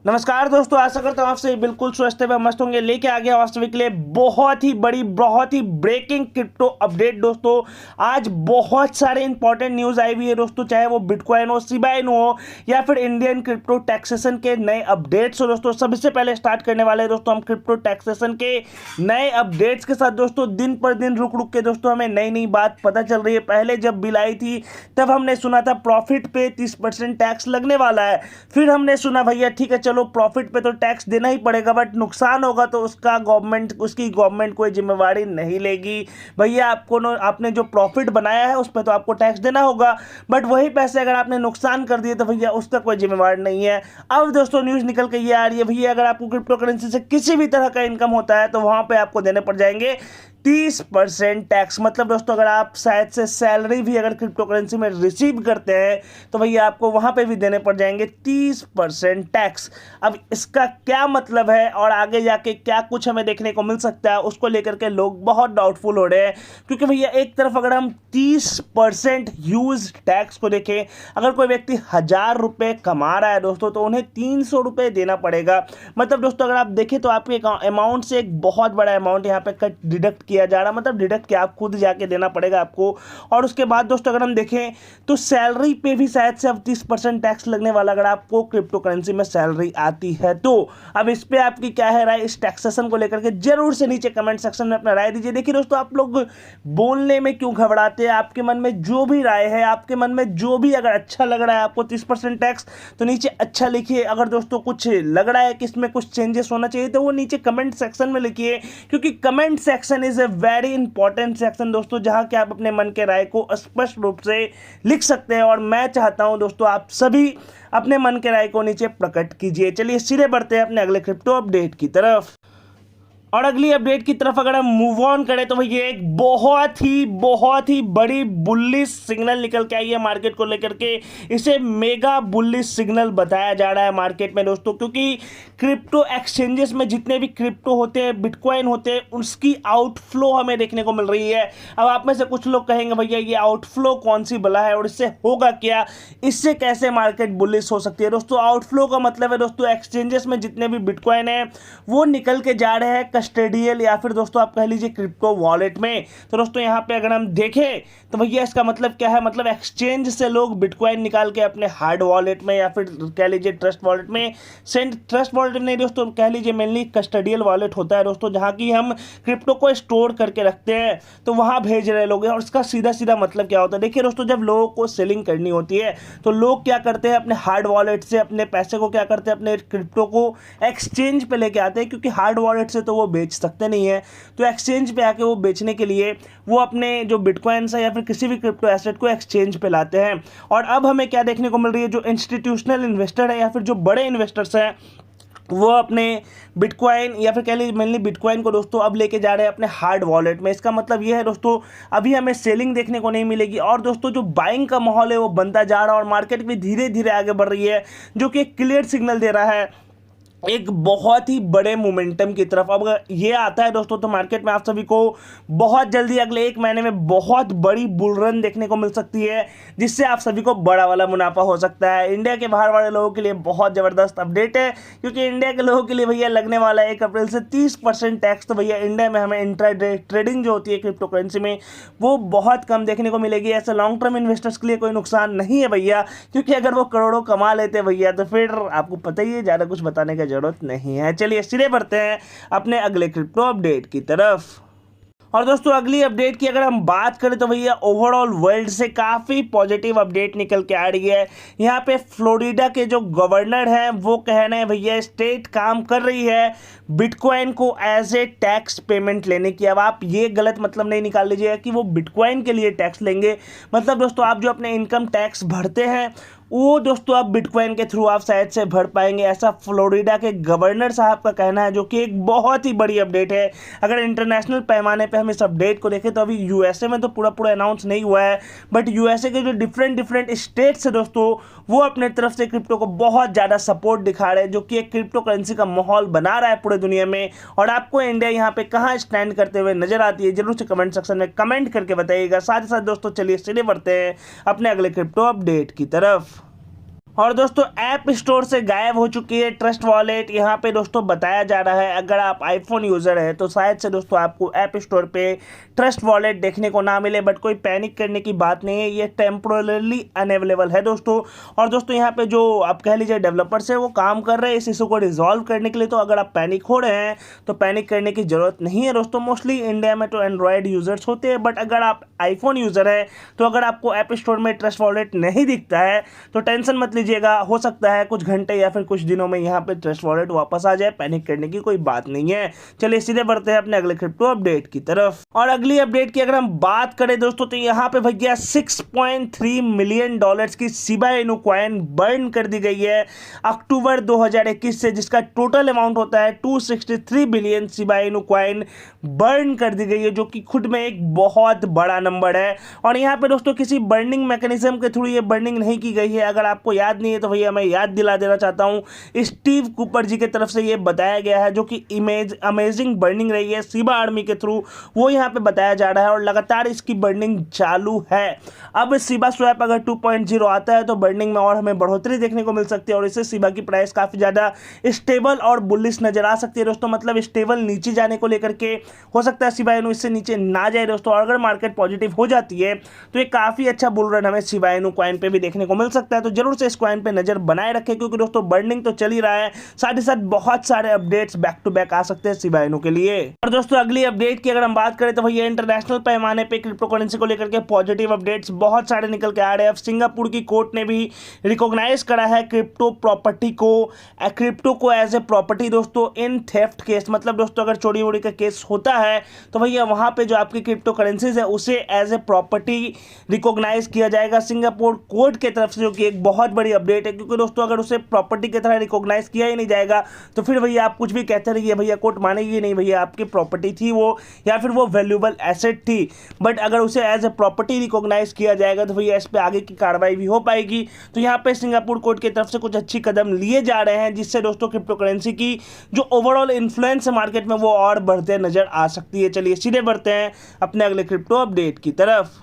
नमस्कार दोस्तों, आशा करता हूँ आपसे बिल्कुल स्वस्थ व मस्त होंगे। लेके आ गया वास्तविक के लिए बहुत ही बड़ी बहुत ही ब्रेकिंग क्रिप्टो अपडेट। दोस्तों आज बहुत सारे इंपॉर्टेंट न्यूज़ आई हुई है दोस्तों, चाहे वो बिटकॉइन हो, शिबा इनू हो या फिर इंडियन क्रिप्टो टैक्सेशन के नए अपडेट्स हो। दोस्तों सबसे पहले स्टार्ट करने वाले हैं दोस्तों हम क्रिप्टो टैक्सेशन के नए अपडेट्स के साथ। दोस्तों दिन पर दिन रुक रुक के दोस्तों हमें नई नई बात पता चल रही है। पहले जब बिल आई थी तब हमने सुना था प्रॉफिट पे 30% टैक्स लगने वाला है। फिर हमने सुना भैया ठीक है चलो प्रॉफिट पे तो टैक्स देना ही पड़ेगा, बट नुकसान होगा तो उसकी गवर्नमेंट कोई जिम्मेवारी नहीं लेगी। भैया आपने जो प्रॉफिट बनाया है उस पर तो आपको टैक्स देना होगा, बट वही पैसे अगर आपने नुकसान कर दिए तो भैया उसका कोई जिम्मेवार नहीं है। अब दोस्तों न्यूज़ निकल के ये आ रही है भैया अगर आपको क्रिप्टो करेंसी से किसी भी तरह का इनकम होता है तो वहां पे आपको देने पड़ जाएंगे 30% टैक्स। मतलब दोस्तों अगर आप शायद से सैलरी भी अगर क्रिप्टो करेंसी में रिसीव करते हैं तो भैया आपको वहां पे भी देने पड़ जाएंगे 30% टैक्स। अब इसका क्या मतलब है और आगे जाके क्या कुछ हमें देखने को मिल सकता है उसको लेकर के लोग बहुत डाउटफुल हो रहे हैं। क्योंकि भैया एक तरफ अगर हम 30% यूज टैक्स को देखें, अगर कोई व्यक्ति 1000 रुपये कमा रहा है दोस्तों तो उन्हें 300 रुपये देना पड़ेगा। मतलब दोस्तों अगर आप देखें तो आपके अमाउंट से एक बहुत बड़ा अमाउंट यहाँ पे कट डिडक्ट किया जा रहा, मतलब डिडक्ट क्या आप खुद जाके देना पड़ेगा आपको। और उसके बाद दोस्तों अगर हम देखें तो सैलरी पे भी शायद से अब 30% टैक्स लगने वाला अगर आपको क्रिप्टो करेंसी में सैलरी आती है तो। अब इस पे आपकी क्या है राय इस टैक्सेशन को लेकर के, जरूर से नीचे कमेंट सेक्शन में अपना राय दीजिए। देखिए दोस्तों आप लोग बोलने में क्यों घबराते हैं, आपके मन में जो भी राय है, आपके मन में जो भी अगर अच्छा लग रहा है आपको 30% टैक्स तो नीचे अच्छा लिखिए। अगर दोस्तों कुछ लग रहा है कि इसमें कुछ चेंजेस होना चाहिए तो वो नीचे कमेंट सेक्शन में लिखिए, क्योंकि comment section is a very important section दोस्तों, जहां के आप अपने मन के राय को स्पष्ट रूप से लिख सकते हैं। और मैं चाहता हूं दोस्तों आप सभी अपने मन के राय को नीचे प्रकट कीजिए। चलिए सीधे बढ़ते हैं अपने अगले क्रिप्टो अपडेट की तरफ। और अगली अपडेट की तरफ अगर हम मूव ऑन करें तो भैया एक बहुत ही बड़ी बुलिश सिग्नल निकल के आई है मार्केट को लेकर के। इसे मेगा बुलिश सिग्नल बताया जा रहा है मार्केट में दोस्तों, क्योंकि क्रिप्टो एक्सचेंजेस में जितने भी क्रिप्टो होते हैं, बिटकॉइन होते हैं, उसकी आउटफ्लो हमें देखने को मिल रही है। अब आप में से कुछ लोग कहेंगे भैया ये आउटफ्लो कौन सी बला है और इससे होगा क्या, इससे कैसे मार्केट बुलिश हो सकती है। दोस्तों आउटफ्लो का मतलब है दोस्तों एक्सचेंजेस में जितने भी बिटकॉइन है वो निकल के जा रहे हैं कस्टोडियल या फिर दोस्तों आप कह लीजिए क्रिप्टो वॉलेट में। तो दोस्तों यहाँ पे अगर हम देखें तो भैया इसका मतलब क्या है, मतलब एक्सचेंज से लोग बिटकॉइन निकाल के अपने हार्ड वॉलेट में या फिर कह लीजिए ट्रस्ट वॉलेट में ट्रस्ट वॉलेट नहीं दोस्तों, कह लीजिए मेनली कस्टोडियल वॉलेट होता है दोस्तों, जहाँ की हम क्रिप्टो को स्टोर करके रखते हैं तो वहाँ भेज रहे लोग। और उसका सीधा सीधा मतलब क्या होता है, देखिए दोस्तों जब लोगों को सेलिंग करनी होती है तो लोग क्या करते हैं अपने हार्ड वॉलेट से अपने पैसे को क्या करते हैं, अपने क्रिप्टो को एक्सचेंज पे लेके आते हैं, क्योंकि हार्ड वॉलेट से तो वो बेच सकते नहीं है। तो एक्सचेंज पे आके वो बेचने के लिए वो अपने जो बिटकॉइंस है या फिर किसी भी क्रिप्टो एसेट को एक्सचेंज पे लाते हैं। और अब हमें क्या देखने को मिल रही है, जो इंस्टीट्यूशनल इन्वेस्टर है या फिर जो बड़े इन्वेस्टर्स हैं वो अपने बिटकॉइन या फिर कह लीजिए मेनली बिटकॉइन को दोस्तों अब लेके जा रहे हैं अपने हार्ड वॉलेट में। इसका मतलब ये है दोस्तों अभी हमें सेलिंग देखने को नहीं मिलेगी और दोस्तों जो बाइंग का माहौल है वो बनता जा रहा है और मार्केट भी धीरे धीरे आगे बढ़ रही है, जो कि एक क्लियर सिग्नल दे रहा है एक बहुत ही बड़े मोमेंटम की तरफ। अब अगर ये आता है दोस्तों तो मार्केट में आप सभी को बहुत जल्दी अगले 1 महीने में बहुत बड़ी बुल रन देखने को मिल सकती है, जिससे आप सभी को बड़ा वाला मुनाफा हो सकता है। इंडिया के बाहर वाले लोगों के लिए बहुत ज़बरदस्त अपडेट है, क्योंकि इंडिया के लोगों के लिए भैया लगने वाला है 1 अप्रैल से 30% टैक्स। तो भैया इंडिया में हमें इंट्राडे ट्रेडिंग जो होती है क्रिप्टो करेंसी में वो बहुत कम देखने को मिलेगी। ऐसे लॉन्ग टर्म इन्वेस्टर्स के लिए कोई नुकसान नहीं है भैया, क्योंकि अगर वो करोड़ों कमा लेते भैया तो फिर आपको पता ही है ज़्यादा कुछ बताने का जरूरत नहीं है। चलिए सीधे बढ़ते हैं अपने अगले क्रिप्टो अपडेट की तरफ। और दोस्तों अगली अपडेट की अगर हम बात करें तो भैया ओवरऑल वर्ल्ड से काफ़ी पॉजिटिव अपडेट निकल के आ रही है। यहाँ पे फ्लोरिडा के जो गवर्नर हैं वो कह रहे हैं भैया स्टेट काम कर रही है बिटकॉइन को एज ए टैक्स पेमेंट लेने की। अब आप ये गलत मतलब नहीं निकाल लीजिएगा कि वो बिटकॉइन के लिए टैक्स लेंगे। मतलब दोस्तों आप जो अपने इनकम टैक्स भरते हैं वो दोस्तों आप बिटकॉइन के थ्रू आप शायद से भर पाएंगे, ऐसा फ्लोरिडा के गवर्नर साहब का कहना है, जो कि एक बहुत ही बड़ी अपडेट है। अगर इंटरनेशनल पैमाने पे हम इस अपडेट को देखें तो अभी यूएसए में तो पूरा अनाउंस नहीं हुआ है, बट यूएसए के जो डिफरेंट स्टेट्स है दोस्तों वो अपने तरफ से क्रिप्टो को बहुत ज़्यादा सपोर्ट दिखा रहे हैं, जो कि एक क्रिप्टो करेंसी का माहौल बना रहा है पूरे दुनिया में। और आपको इंडिया यहाँ पे कहाँ स्टैंड करते हुए नजर आती है जरूर से कमेंट सेक्शन में कमेंट करके बताइएगा। साथ ही साथ दोस्तों चलिए सीधे बढ़ते हैं अपने अगले क्रिप्टो अपडेट की तरफ। और दोस्तों ऐप स्टोर से गायब हो चुकी है ट्रस्ट वॉलेट। यहाँ पे दोस्तों बताया जा रहा है अगर आप आईफोन यूज़र है तो शायद से दोस्तों आपको ऐप स्टोर पे ट्रस्ट वॉलेट देखने को ना मिले, बट कोई पैनिक करने की बात नहीं है, ये टेम्पोरली अनअवेलेबल है दोस्तों। और दोस्तों यहाँ पे जो आप कह लीजिए डेवलपर्स है वो काम कर रहे हैं इस इशू को रिजॉल्व करने के लिए, तो अगर आप पैनिक हो रहे हैं तो पैनिक करने की जरूरत नहीं है दोस्तों। मोस्टली इंडिया में तो एंड्रॉयड यूजर्स होते हैं, बट अगर आप आईफोन यूज़र है तो अगर आपको ऐप स्टोर में ट्रस्ट वॉलेट नहीं दिखता है तो टेंशन मत लीजिएगा, हो सकता है कुछ घंटे या फिर कुछ दिनों में यहाँ पे ट्रस्ट वॉलेट वापस आ जाए, पैनिक करने की कोई बात नहीं है। चलिए सीधे बढ़ते हैं अपने अगले क्रिप्टो अपडेट की तरफ। और अगली अपडेट की अगर हम बात करें दोस्तों तो यहाँ पे भैया 6.3 मिलियन डॉलर्स की शिबा इनू कॉइन बर्न कर दी गई है अक्टूबर 2021 से, जिसका टोटल अमाउंट होता है 263 billion Shiba Inu coin burn कर दी गई है, जो कि खुद में एक बहुत बड़ा नंबर है। और यहाँ पे दोस्तों किसी बर्निंग मैकेनिज्म के थ्रू ये बर्निंग नहीं की गई है। अगर आपको याद नहीं है तो भैया मैं याद दिला देना चाहता हूं, स्टीव कूपर जी की तरफ से ये बताया गया है, जो कि अमेजिंग बर्निंग रही है शिबा आर्मी के थ्रू, वो यहाँ पे बताया जा रहा है और लगातार इसकी बर्निंग चालू है। अब शिबा स्वैप अगर 2.0 आता है तो बर्निंग में और हमें बढ़ोतरी देखने को मिल सकती है और इससे शिबा की प्राइस काफी ज्यादा स्टेबल और बुलिश नजर आ सकती है दोस्तों। मतलब स्टेबल नीचे जाने को लेकर के हो सकता है शिबा इनू इससे नीचे ना जाए दोस्तों। और अगर मार्केट पॉजिटिव हो जाती है तो एक काफी अच्छा बुल रन हमें शिबा इनू कॉइन पे भी देखने को मिल सकता है, तो जरूर से इस कॉइन पे नजर बनाए रखें, क्योंकि दोस्तों बर्निंग तो चल ही रहा है, साथ ही साथ बहुत सारे अपडेट्स बैक टू बैक आ सकते हैं शिबा इनू के लिए। और दोस्तों अगली अपडेट की अगर हम बात करें तो भैया इंटरनेशनल पैमाने पे क्रिप्टो करेंसी को लेकर के पॉजिटिव अपडेट्स बहुत सारे निकल के आ रहे हैं। अब सिंगापुर की कोर्ट ने भी रिकॉग्नाइज करा है क्रिप्टो प्रॉपर्टी को, क्रिप्टो को एज ए प्रॉपर्टी दोस्तों इन थेफ्ट केस। मतलब दोस्तों अगर चोरी वोरी का केस होता है तो भैया वहां पे जो आपकी क्रिप्टो करेंसीज है उसे एज ए प्रॉपर्टी रिकॉग्नाइज किया जाएगा सिंगापुर कोर्ट की तरफ से, जो कि एक बहुत बड़ी अपडेट है। क्योंकि दोस्तों अगर उसे प्रॉपर्टी की तरह रिकॉग्नाइज किया ही नहीं जाएगा तो फिर भैया आप कुछ भी कहते रहिए, भैया कोर्ट मानेगी नहीं, भैया आपकी प्रॉपर्टी थी वो या फिर वो वैल्यूएबल एसेट थी। बट अगर उसे एज ए प्रॉपर्टी रिकॉग्नाइज किया जाएगा तो भैया इस पे आगे की कार्रवाई भी हो पाएगी। तो यहाँ पे सिंगापुर कोर्ट की तरफ से कुछ अच्छी कदम लिए जा रहे हैं, जिससे दोस्तों क्रिप्टो करेंसी की जो ओवरऑल इन्फ्लुएंस है मार्केट में वो और बढ़ते नजर आ सकती है। चलिए सीधे बढ़ते हैं अपने अगले क्रिप्टो अपडेट की तरफ।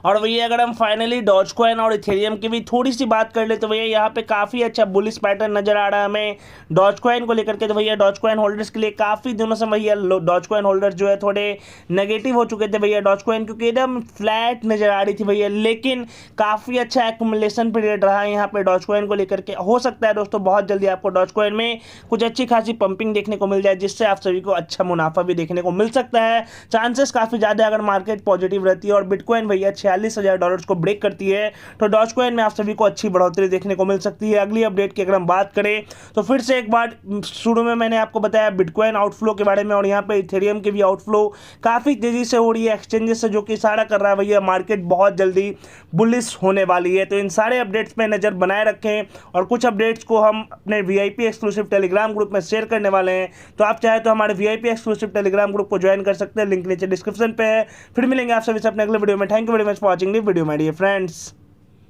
और भैया अगर हम फाइनली डॉज कॉइन और इथेरियम की भी थोड़ी सी बात कर ले तो भैया यहाँ पे काफ़ी अच्छा बुलिश पैटर्न नजर आ रहा है हमें डॉज कॉइन को लेकर के। तो भैया डॉज कॉइन होल्डर्स के लिए काफ़ी दिनों से भैया डॉज कॉइन होल्डर्स जो है थोड़े नेगेटिव हो चुके थे भैया डॉज कॉइन, क्योंकि एकदम फ्लैट नजर आ रही थी भैया। लेकिन काफ़ी अच्छा एक्यूमुलेशन पीरियड रहा है यहाँ पे डॉज कॉइन को लेकर के। हो सकता है दोस्तों बहुत जल्दी आपको डॉज कॉइन में कुछ अच्छी खासी पंपिंग देखने को मिल जाए, जिससे आप सभी को अच्छा मुनाफा भी देखने को मिल सकता है। चांसेस काफ़ी ज़्यादा अगर मार्केट पॉजिटिव रहती है और बिटकॉइन भैया $46,000 को ब्रेक करती है तो डॉज कॉइन में आप सभी को अच्छी बढ़ोतरी देखने को मिल सकती है। अगली अपडेट की अगर हम बात करें तो फिर से एक बार शुरू में मैंने आपको बताया बिटकॉइन आउटफ्लो के बारे में, और यहाँ पे इथेरियम की भी आउटफ्लो काफ़ी तेजी से हो रही है एक्सचेंजेस से, जो कि इशारा कर रहा है भैया मार्केट बहुत जल्दी बुलिश होने वाली है। तो इन सारे अपडेट्स पे नज़र बनाए रखें और कुछ अपडेट्स को हम अपने VIP एक्सक्लूसिव टेलीग्राम ग्रुप में शेयर करने वाले हैं, तो आप चाहे तो हमारे VIP एक्सक्लूसिव टेलीग्राम ग्रुप को ज्वाइन कर सकते हैं, लिंक नीचे डिस्क्रिप्शन पे है। फिर मिलेंगे आप सभी से अपने अगले वीडियो में। Thank you very much for watching this video my dear friends.